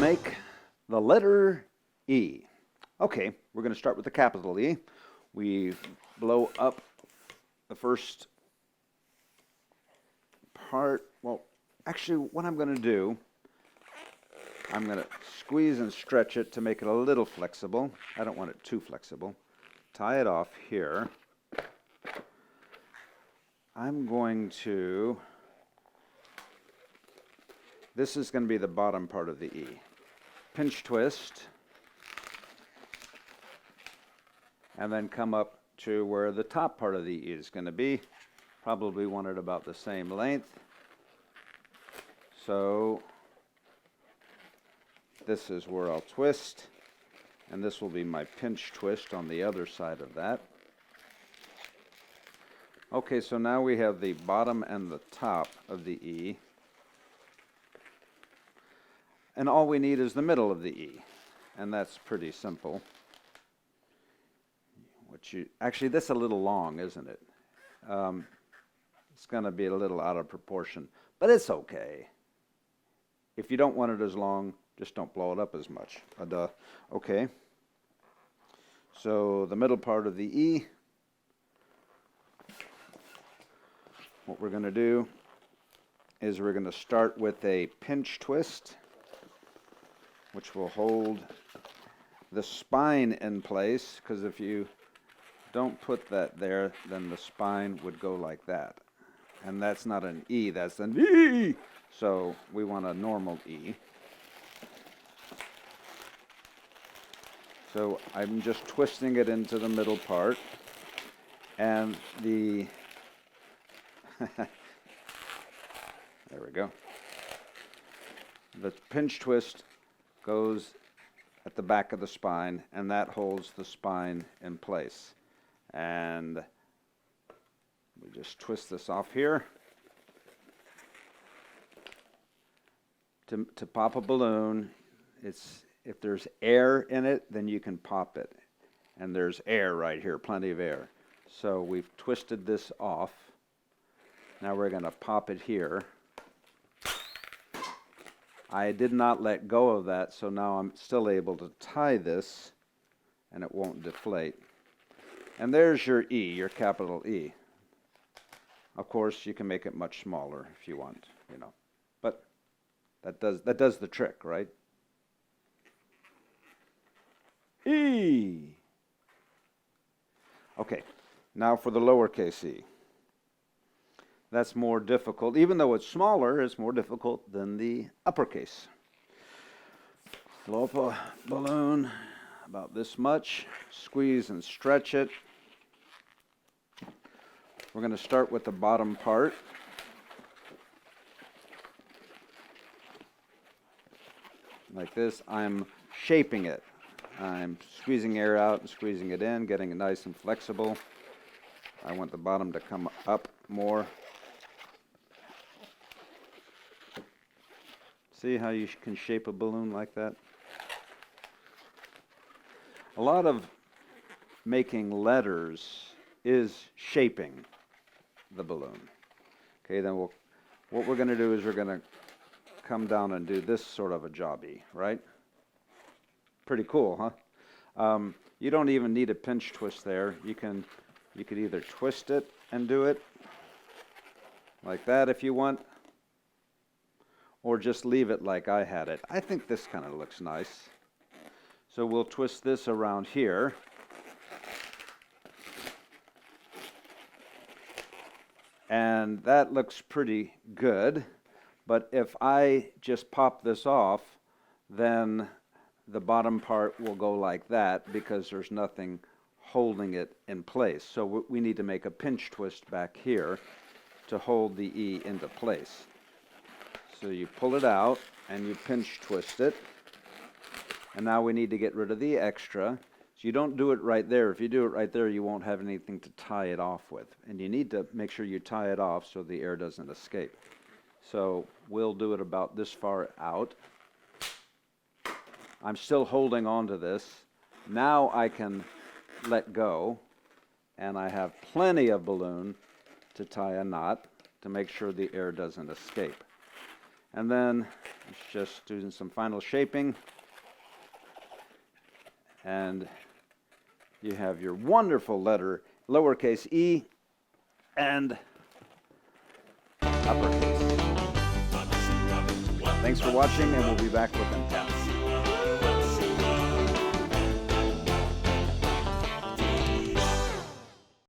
make the letter E. Okay, we're going to start with the capital E. We blow up the first part. Well, actually, what I'm going to do, I'm going to squeeze and stretch it to make it a little flexible. I don't want it too flexible. Tie it off here. I'm going to, this is going to be the bottom part of the E. Pinch twist, and then come up to where the top part of the E is going to be. Probably want it about the same length. So this is where I'll twist, and this will be my pinch twist on the other side of that. Okay, so now we have the bottom and the top of the E. And all we need is the middle of the E. And that's pretty simple. Actually, this is a little long, isn't it? It's going to be a little out of proportion, but it's okay. If you don't want it as long, just don't blow it up as much. Okay. So the middle part of the E, what we're going to do is we're going to start with a pinch twist, which will hold the spine in place, because if you don't put that there, then the spine would go like that. And that's not an E, that's an E. So we want a normal E. So I'm just twisting it into the middle part. And the, there we go. The pinch twist goes at the back of the spine, and that holds the spine in place. And we just twist this off here. To pop a balloon, if there's air in it, then you can pop it. And there's air right here, plenty of air. So we've twisted this off. Now we're going to pop it here. I did not let go of that, so now I'm still able to tie this, and it won't deflate. And there's your E, your capital E. Of course, you can make it much smaller if you want, you know. But that does the trick, right? E. Okay, now for the lowercase e. That's more difficult. Even though it's smaller, it's more difficult than the uppercase. Blow up a balloon about this much, squeeze and stretch it. We're going to start with the bottom part. Like this. I'm shaping it. I'm squeezing air out and squeezing it in, getting it nice and flexible. I want the bottom to come up more. See how you can shape a balloon like that? A lot of making letters is shaping the balloon. Okay, then what we're going to do is we're going to come down and do this sort of a jobby, right? Pretty cool, huh? You don't even need a pinch twist there. You could either twist it and do it like that if you want, or just leave it like I had it. I think this kind of looks nice. So we'll twist this around here. And that looks pretty good. But if I just pop this off, then the bottom part will go like that because there's nothing holding it in place. So we need to make a pinch twist back here to hold the E into place. So you pull it out and you pinch twist it. And now we need to get rid of the extra. So you don't do it right there. If you do it right there, you won't have anything to tie it off with. And you need to make sure you tie it off so the air doesn't escape. So we'll do it about this far out. I'm still holding on to this. Now I can let go, and I have plenty of balloon to tie a knot to make sure the air doesn't escape. And then it's just doing some final shaping. And you have your wonderful letter, lowercase e and uppercase. Thanks for watching, and we'll be back with Untitled.